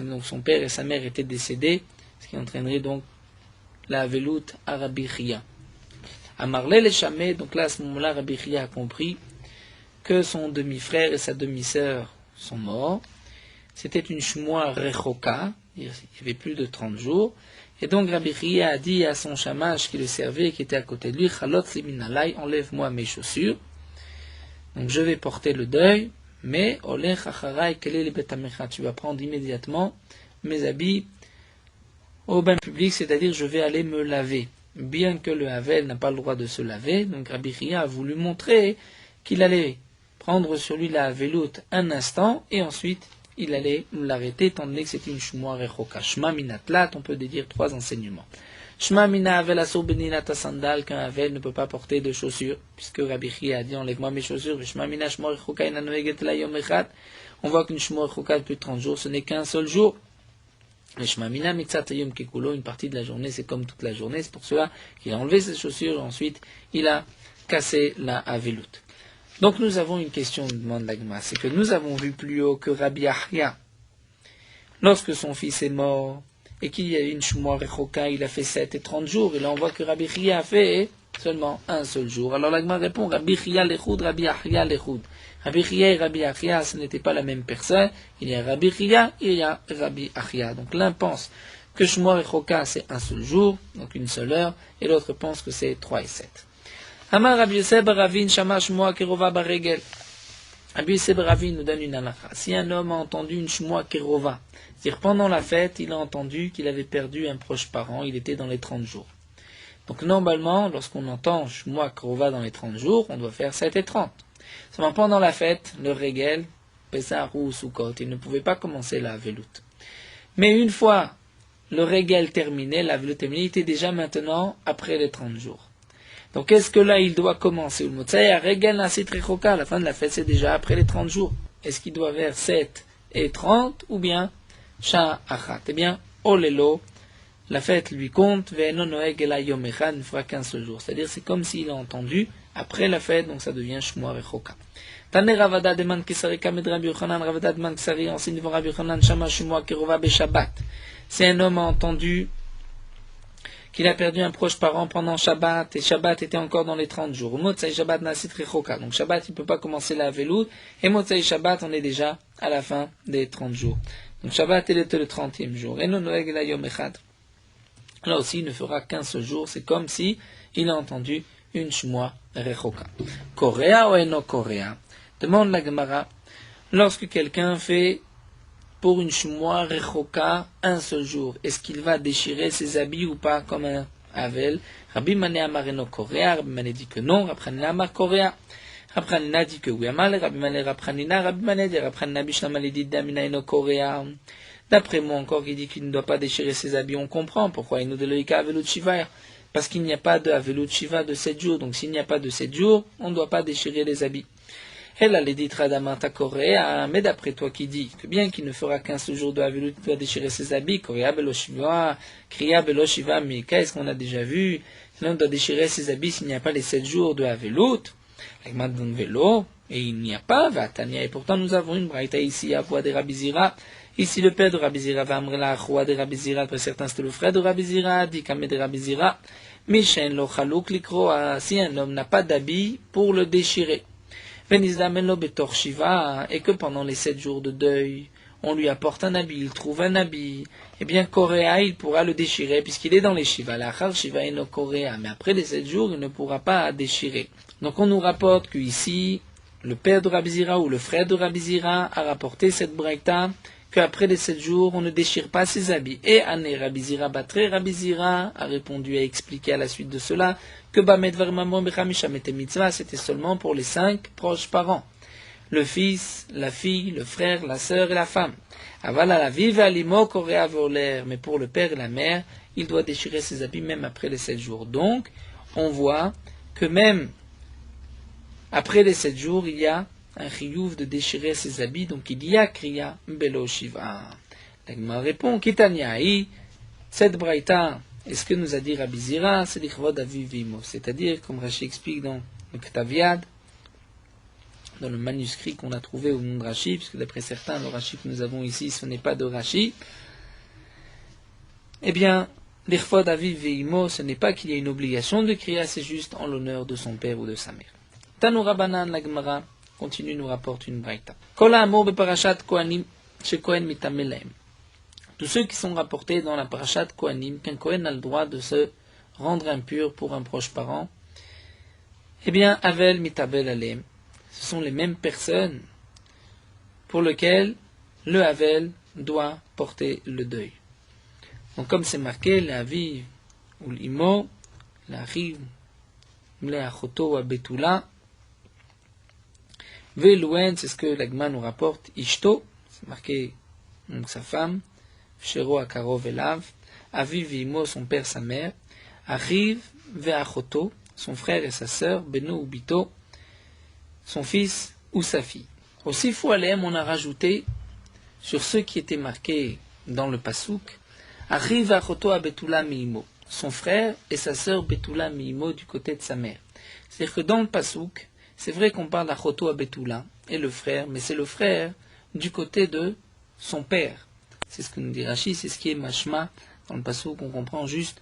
Speaker 1: donc son père et sa mère étaient décédés, ce qui entraînerait donc la velout à Rabbi Chia. Amarle le Chamé, donc là à ce moment-là, Rabbi Chia a compris que son demi-frère et sa demi-sœur sont morts. C'était une shmoa rechoka, il y avait plus de 30 jours. Et donc Rabbi Chia a dit à son shamash qui le servait, qui était à côté de lui, Chalot liminalai, enlève-moi mes chaussures. Donc je vais porter le deuil, mais olech acharai, quel est le betamecha? Tu vas prendre immédiatement mes habits au bain public, c'est-à-dire je vais aller me laver. Bien que le Havel n'a pas le droit de se laver, donc Rabbi Chia a voulu montrer qu'il allait prendre sur lui la Havelout un instant, et ensuite il allait l'arrêter, étant donné que c'était une Shmoa Rechoka. Shma Minatlat, on peut dire 3 enseignements. Shma Mina Havel Asur Beninata Sandal, qu'un Havel ne peut pas porter de chaussures, puisque Rabbi Chia a dit enlève-moi mes chaussures, Shma Mina Shmoa Rechoka Inanoeget La Yom Echad. On voit qu'une Shmoa Rechoka de plus de 30 jours, ce n'est qu'un seul jour. Le shmamina mitzat yom kekulo, une partie de la journée, c'est comme toute la journée. C'est pour cela qu'il a enlevé ses chaussures. Ensuite, il a cassé la avelut. Donc nous avons une question, demande l'Agma. C'est que nous avons vu plus haut que Rabbi Ahia, lorsque son fils est mort, et qu'il y a eu une Shumua Rechoka, il a fait 7 et 30 jours. Et là on voit que Rabbi Ahia a fait seulement un seul jour. Alors l'Agma répond, Rabbi Ahia l'Echoud, Rabbi Ahia l'Echoud. Rabbi Ahia et Rabbi Ahia, ce n'était pas la même personne. Il y a Rabbi Ahia et il y a Rabbi Ahia. Donc l'un pense que Shumua Rechoka c'est un seul jour, donc une seule heure, et l'autre pense que c'est 3 et 7. Amar Rabbi Yosef bar Ravin Shama Shumua Kerova Baregel. Rabbi Yosef bar Ravin nous donne une halakha. Si un homme a entendu une Shumua Kerova, c'est-à-dire pendant la fête, il a entendu qu'il avait perdu un proche parent, il était dans les 30 jours. Donc normalement, lorsqu'on entend Shumua Kerova dans les 30 jours, on doit faire 7 et 30. Seulement pendant la fête, le Regel, Pessah ou Sukkot, il ne pouvait pas commencer la Avelut. Mais une fois le Regel terminé, la Avelut terminée, il était déjà maintenant après les 30 jours. Donc est-ce que là il doit commencer? À la fin de la fête, c'est déjà après les 30 jours. Est-ce qu'il doit faire 7 et 30 ou bien Shah Achat? Eh bien, Olelo, la fête lui compte, Ve'eno Noeg Ela Yom Echad, ne fera qu'un seul jour. C'est-à-dire c'est comme s'il a entendu après la fête, donc ça devient Shmua Rechoka. Tane Ravada de Man Kesari Kamed Rabbi Yochanan, Ravada de Man Kesari, enseigne devant Rabbi Yochanan, Shama Shmua Kerova Be Shabbat. Si un homme a entendu qu'il a perdu un proche parent pendant Shabbat, et Shabbat était encore dans les 30 jours. Motzai Shabbat Nasit Rechoka. Donc Shabbat, il ne peut pas commencer la Avelut, et Motzai Shabbat, on est déjà à la fin des 30 jours. Donc Shabbat, il était le 30e jour. Et non Noeg la Yom Echad. Là aussi, il ne fera qu'un seul jour. C'est comme si il a entendu une Shmua Rechoka. Korea ou Eno Korea? Demande la Gemara. Lorsque quelqu'un fait pour une Shmua Rechoka un seul jour, est-ce qu'il va déchirer ses habits ou pas comme un Havel? Rabbi Mané Amar Eno Korea, Rabbi Mané dit que non, Rabbi Hanina Amar Korea. Rabbi Hanina dit que oui, Amal, Rabbi Mané Rabbi Hanina, Rabbi Mané dit, Rabbi Hanina Bishnama dit Damina Eno Korea. D'après moi encore, il dit qu'il ne doit pas déchirer ses habits, on comprend pourquoi il nous dit le Ika Avelut Shiva, parce qu'il n'y a pas de Avelut Shiva de 7 jours, donc s'il n'y a pas de 7 jours, on ne doit pas déchirer les habits. Elle a les dit Radamata Korea, mais d'après toi qui dit que bien qu'il ne fera qu'un seul jour de Avelut, il doit déchirer ses habits, Korea Belo Shiva, Kriya Belo Shiva, mais qu'est-ce qu'on a déjà vu? L'on doit déchirer ses habits s'il n'y a pas les 7 jours de Avelut. L'Agma donne vélo, et il n'y a pas, Vatania, et pourtant nous avons une braïta ici à voix de Rabbi Zira. Ici le père de Rabbi Zira va amener la roi de Rabbi Zira, que certains c'était le frère de Rabbi Zira, dit Kamé de Rabbi Zira, Mishen lo chalouk likro, si un homme n'a pas d'habit pour le déchirer. Et que pendant les 7 jours de deuil, on lui apporte un habit, il trouve un habit, eh bien, Korea, il pourra le déchirer, puisqu'il est dans les Shiva. L'achar Shiva et no Korea. Mais après les 7 jours, il ne pourra pas déchirer. Donc on nous rapporte qu'ici, le père de Rabbi Zira ou le frère de Rabbi Zira a rapporté cette braïta, qu'après les 7 jours, on ne déchire pas ses habits. Et Ané Rabbi Zira Batre, Rabbi Zira a répondu, a expliqué à la suite de cela, que Bamedvar Mamon Bechamisha Mete Mitzvah, c'était seulement pour les 5 proches parents. Le fils, la fille, le frère, la sœur et la femme. Avala la vive alimo korea voler, mais pour le père et la mère, il doit déchirer ses habits même après les 7 jours. Donc, on voit que même après les 7 jours, il y a un chiyuv de déchirer ses habits, donc il y a kriya belo shiva. L'Agma répond, Kitaniaï, cette braïta, est-ce que nous a dit Rabbi Zira, c'est l'Ichvod Avivimo, c'est-à-dire, comme Rashi explique dans le Ktaviad, dans le manuscrit qu'on a trouvé au nom de Rashi, puisque d'après certains, le Rashi que nous avons ici, ce n'est pas de Rashi, eh bien, l'Ichvod Avivimo, ce n'est pas qu'il y ait une obligation de kriya, c'est juste en l'honneur de son père ou de sa mère. Tanoura Banan, la Gemara, continue, nous rapporte une braïta. Kola Amor Beparashat Kohanim, chez Kohen Mitamelaim. Tous ceux qui sont rapportés dans la Parashat Kohanim, qu'un Kohen a le droit de se rendre impur pour un proche parent, eh bien, Avel Mitabel Alem, ce sont les mêmes personnes pour lesquelles le Avel doit porter le deuil. Donc, comme c'est marqué, l'Aviv ou l'Imo, l'Achiv, l'Achoto ou Betula, Velouen, c'est ce que l'Agma nous rapporte, Ishto, c'est marqué donc sa femme, Shero Akarov Elav, Aviv Imo, son père, sa mère, Achiv Veachoto, son frère et sa sœur, Beno ou Bito, son fils ou sa fille. Aussi, Foualem, on a rajouté sur ceux qui étaient marqués dans le Passouk, Arrive à Choto à Betula Miimo, son frère et sa sœur Betula Miimo du côté de sa mère. C'est-à-dire que dans le Pasouk, c'est vrai qu'on parle à Choto à Betula et le frère, mais c'est le frère du côté de son père. C'est ce que nous dit Rashi, c'est ce qui est mashma dans le Pasouk, on comprend juste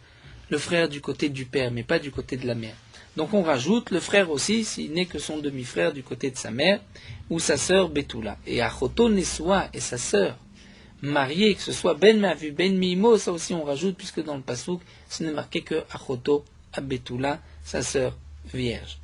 Speaker 1: le frère du côté du père, mais pas du côté de la mère. Donc on rajoute le frère aussi, s'il n'est que son demi-frère du côté de sa mère, ou sa sœur Betula. Et Achoto Nesua et sa sœur mariée, que ce soit Ben Mavu, Ben Mimo, ça aussi on rajoute, puisque dans le Pasouk, ce n'est marqué que Achoto à Betula, sa sœur vierge.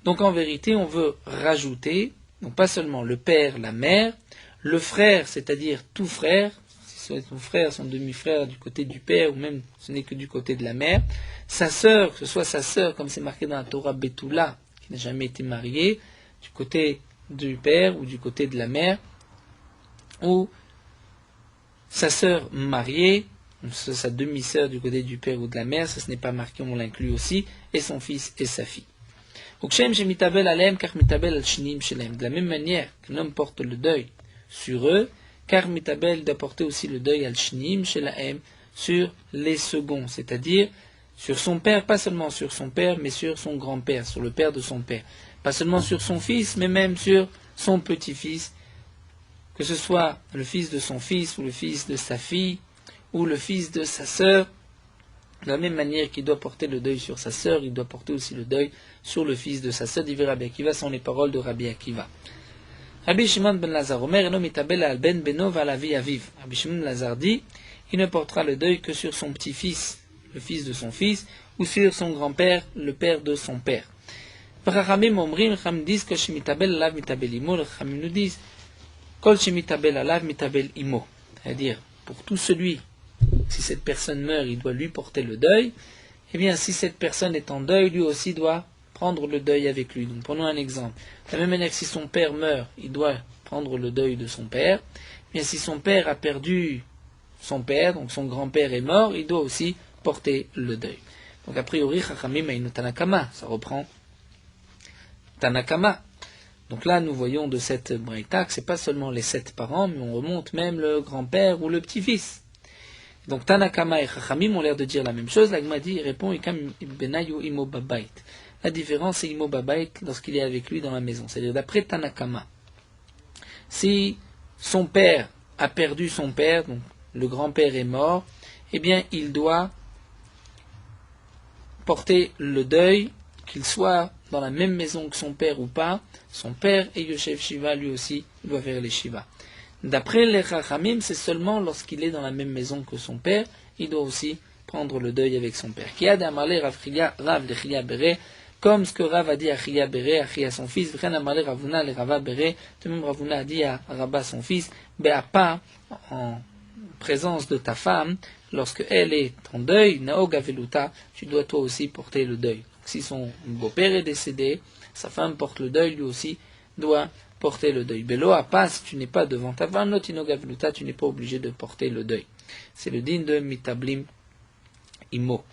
Speaker 1: Donc en vérité, on veut rajouter, donc pas seulement le père, la mère, le frère, c'est-à-dire tout frère, si c'est son frère, son demi-frère du côté du père, ou même ce n'est que du côté de la mère, sa sœur, que ce soit sa sœur, comme c'est marqué dans la Torah Betula, qui n'a jamais été mariée, du côté du père ou du côté de la mère, ou sa sœur mariée, sa demi-sœur du côté du père ou de la mère, ça ce n'est pas marqué, on l'inclut aussi, et son fils et sa fille. De la même manière qu'un homme porte le deuil sur eux, car mitabel doit porter aussi le deuil al-shnim shelahem sur les seconds, c'est-à-dire sur son père, pas seulement sur son père, mais sur son grand-père, sur le père de son père. Pas seulement sur son fils, mais même sur son petit-fils, que ce soit le fils de son fils, ou le fils de sa fille, ou le fils de sa sœur. De la même manière qu'il doit porter le deuil sur sa sœur, il doit porter aussi le deuil sur le fils de sa sœur, dit Rabbi Akiva, sont les paroles de Rabbi Akiva. Rabbi Shimon ben Lazar, Omer eno mitabel al ben beno va la vie aviv. Rabbi Shimon ben Lazar dit, il ne portera le deuil que sur son petit-fils, le fils de son fils, ou sur son grand-père, le père de son père. Rachamim omrim, Rachamim disent que shemitabel alav mitabel imo, Rachamim nous disent, kol shemitabel alav mitabel imo. C'est-à-dire, pour tout celui, si cette personne meurt, il doit lui porter le deuil, eh bien, si cette personne est en deuil, lui aussi doit prendre le deuil avec lui. Donc, prenons un exemple. De la même manière que si son père meurt, il doit prendre le deuil de son père. Eh bien, si son père a perdu son père, donc son grand-père est mort, il doit aussi porter le deuil. Donc, a priori, Chachamim a Tanakama, ça reprend Tanakama. Donc là, nous voyons de cette braïta que ce n'est pas seulement les 7 parents, mais on remonte même le grand-père ou le petit-fils. Donc Tanakama et Chachamim ont l'air de dire la même chose. L'Agma dit, il répond, imo babait. La différence, c'est imo babait lorsqu'il est avec lui dans la maison. C'est-à-dire, d'après Tanakama, si son père a perdu son père, donc le grand-père est mort, eh bien, il doit porter le deuil, qu'il soit dans la même maison que son père ou pas. Son père et Yosef Shiva, lui aussi, doit faire les Shiva. D'après les Chachamim, c'est seulement lorsqu'il est dans la même maison que son père, il doit aussi prendre le deuil avec son père. Qui a d'amarler Rav de Chia Bere, comme ce que Rav a dit à Chia Bere, à Chia son fils, V'chen amarler Ravuna le Rava Bere, de même Ravuna a dit à Rabba son fils, Be'apa, en présence de ta femme, lorsque elle est en deuil, Naog Aveluta, tu dois toi aussi porter le deuil. Donc, si son beau-père est décédé, sa femme porte le deuil, lui aussi doit porter le deuil. Belo apa, si tu n'es pas devant ta femme, Notino Gaveluta, tu n'es pas obligé de porter le deuil. C'est le din de Mitablim Imo.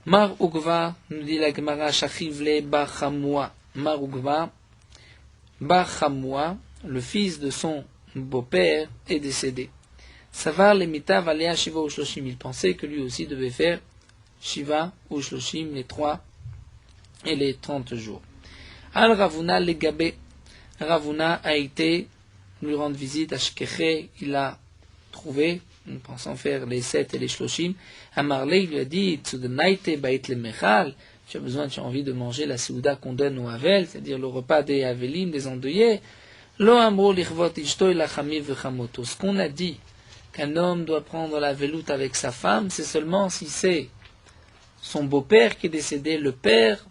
Speaker 1: Mar Ugva, nous dit la Gemara, Shachivle Bachamua. Mar Ugva, Bachamua, le fils de son beau-père, est décédé. Savar le Mitav Alea Shiva ou Shloshim. Il pensait que lui aussi devait faire Shiva ou Shloshim, les 3 et les 30 jours. Al Ravuna le Gabe. Ravuna a été lui rendre visite à Shkeché, il a trouvé, en pensant faire les 7 et les Shloshim, Amarle, il lui a dit, Tsudenaite bait le Mechal, tu as envie de manger la Souda qu'on donne aux Havel, c'est-à-dire le repas des Havelim, des endeuillés. Lo amro lichvot ishto ilachami vechamoto. Ce qu'on a dit, qu'un homme doit prendre la veloute avec sa femme, c'est seulement si c'est son beau-père qui est décédé, le père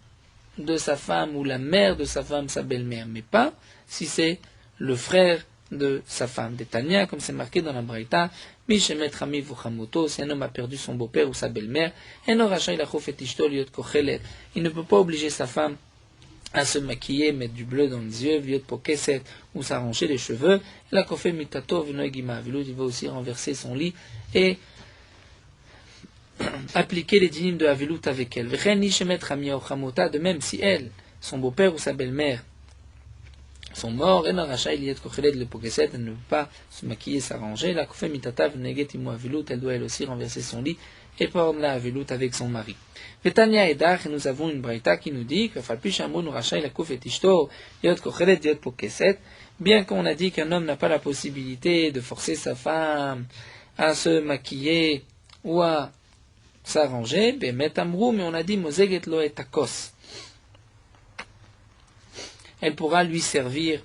Speaker 1: de sa femme ou la mère de sa femme, sa belle-mère, mais pas si c'est le frère de sa femme. Détania, comme c'est marqué dans la Braïta, Mishemet Rami Vuchamoto, si un homme a perdu son beau-père ou sa belle-mère, il ne peut pas obliger sa femme à se maquiller, mettre du bleu dans les yeux, viot pokeset, ou s'arranger les cheveux. La kofé mitato venoegima, il va aussi renverser son lit et appliquer les dynimes de Havilut avec elle. De même, si elle, son beau-père ou sa belle-mère, sont morts, et la racha il y a de le pokeset, elle ne peut pas se maquiller, s'arranger, la koufé mitatav neget imu avilut, elle doit elle aussi renverser son lit et prendre la avilut avec son mari. Vetania edach, et nous avons une braïta qui nous dit que falpi shamoun racha la koufé tishto, yot kochelet, yot pokeset, bien qu'on a dit qu'un homme n'a pas la possibilité de forcer sa femme à se maquiller ou à s'arranger, mais on a dit mozeget lo et takos. Elle pourra lui servir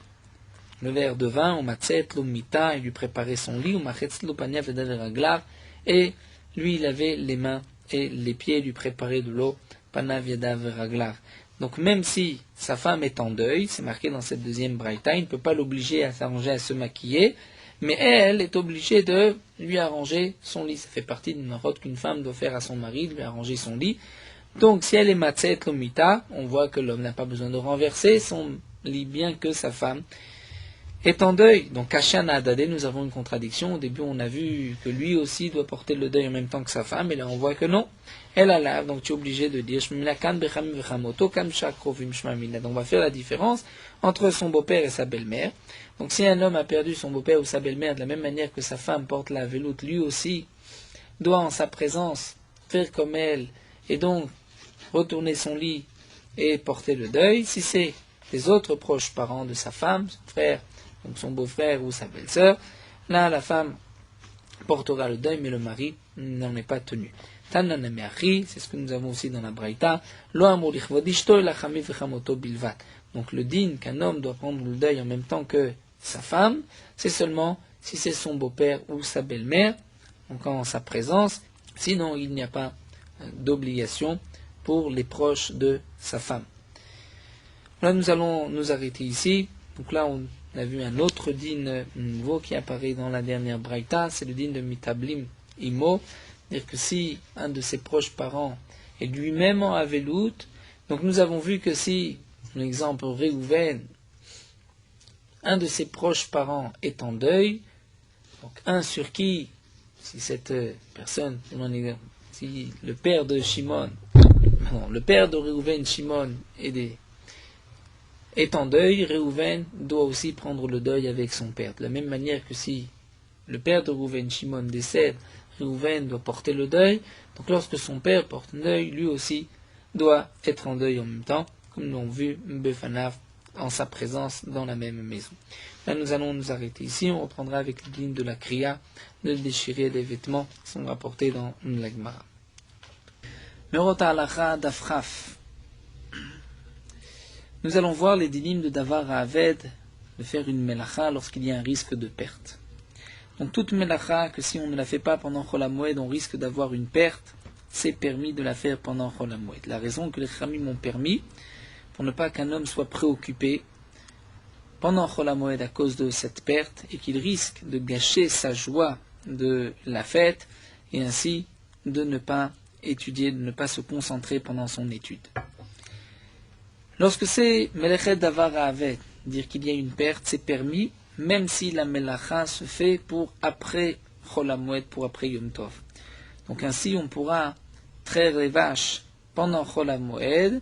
Speaker 1: le verre de vin, ou matzet, l'umita, et lui préparer son lit, ou machetz, l'upania, vedel raglar, et lui laver les mains et les pieds, lui préparer de l'eau, panav, yadav, raglar. Donc même si sa femme est en deuil, c'est marqué dans cette deuxième braïta, il ne peut pas l'obliger à s'arranger, à se maquiller, mais elle est obligée de lui arranger son lit. Ça fait partie d'une route qu'une femme doit faire à son mari, de lui arranger son lit. Donc, si elle est matzet l'omita, on voit que l'homme n'a pas besoin de renverser son lit, bien que sa femme est en deuil. Donc, Kashana Adadé, nous avons une contradiction. Au début, on a vu que lui aussi doit porter le deuil en même temps que sa femme, et là, on voit que non. Elle a lave, donc tu es obligé de dire donc, on va faire la différence entre son beau-père et sa belle-mère. Donc, si un homme a perdu son beau-père ou sa belle-mère de la même manière que sa femme porte la veloute, lui aussi doit, en sa présence, faire comme elle, et donc retourner son lit et porter le deuil. Si c'est les autres proches parents de sa femme, son frère, donc son beau-frère ou sa belle-sœur, là la femme portera le deuil, mais le mari n'en est pas tenu. C'est ce que nous avons aussi dans la Braïta. Donc le din qu'un homme doit prendre le deuil en même temps que sa femme, c'est seulement si c'est son beau-père ou sa belle-mère, donc en sa présence, sinon il n'y a pas d'obligation pour les proches de sa femme. Là, nous allons nous arrêter ici. Donc là, on a vu un autre din nouveau qui apparaît dans la dernière braïta, c'est le din de mitablim imo, c'est-à-dire que si un de ses proches parents est lui-même en avelout, donc nous avons vu que si, par exemple, Réhouven, un de ses proches parents est en deuil, donc un sur qui, si cette personne, si le père de Shimon, le père de Réhouven, Shimon, est en deuil, Réhouven doit aussi prendre le deuil avec son père. De la même manière que si le père de Réhouven, Shimon, décède, Réhouven doit porter le deuil. Donc lorsque son père porte le deuil, lui aussi doit être en deuil en même temps, comme nous l'avons vu Befanav en sa présence dans la même maison. Là, nous allons nous arrêter ici. On reprendra avec le din de la kriya, de déchirer les vêtements qui sont rapportés dans l'Agmara. Merot halacha d'Afraf. Nous allons voir les dinim de Davar à Aved, de faire une melacha lorsqu'il y a un risque de perte. Donc toute melacha, que si on ne la fait pas pendant Chol HaMoed, on risque d'avoir une perte, c'est permis de la faire pendant Chol HaMoed. La raison que les Khamim m'ont permis, pour ne pas qu'un homme soit préoccupé pendant Chol HaMoed à cause de cette perte, et qu'il risque de gâcher sa joie de la fête, et ainsi de ne pas étudier, de ne pas se concentrer pendant son étude. Lorsque c'est Melechet Davar Ha'aved, dire qu'il y a une perte, c'est permis, même si la Melacha se fait pour après Chol HaMoed, pour après Yom Tov. Donc ainsi, on pourra traire les vaches pendant Chol HaMoed,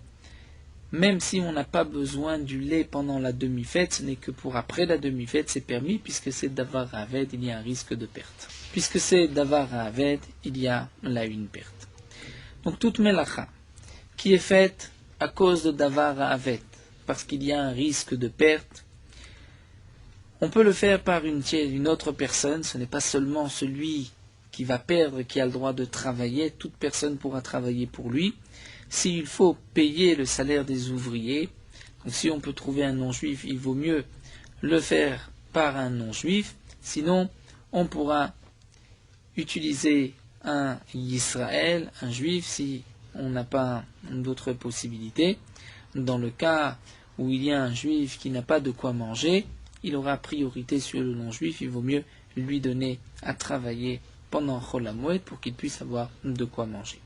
Speaker 1: même si on n'a pas besoin du lait pendant la demi-fête, ce n'est que pour après la demi-fête, c'est permis, puisque c'est Davar Ha'aved, il y a un risque de perte. Puisque c'est Davar Ha'aved, il y a là une perte. Donc toute Melacha, qui est faite à cause de Davar Ha'aved, parce qu'il y a un risque de perte, on peut le faire par une autre personne, ce n'est pas seulement celui qui va perdre qui a le droit de travailler, toute personne pourra travailler pour lui. S'il faut payer le salaire des ouvriers, donc si on peut trouver un non-juif, il vaut mieux le faire par un non-juif, sinon on pourra utiliser un Yisraël, un juif, si on n'a pas d'autres possibilités. Dans le cas où il y a un juif qui n'a pas de quoi manger, il aura priorité sur le non-juif, il vaut mieux lui donner à travailler pendant Chol HaMoed pour qu'il puisse avoir de quoi manger.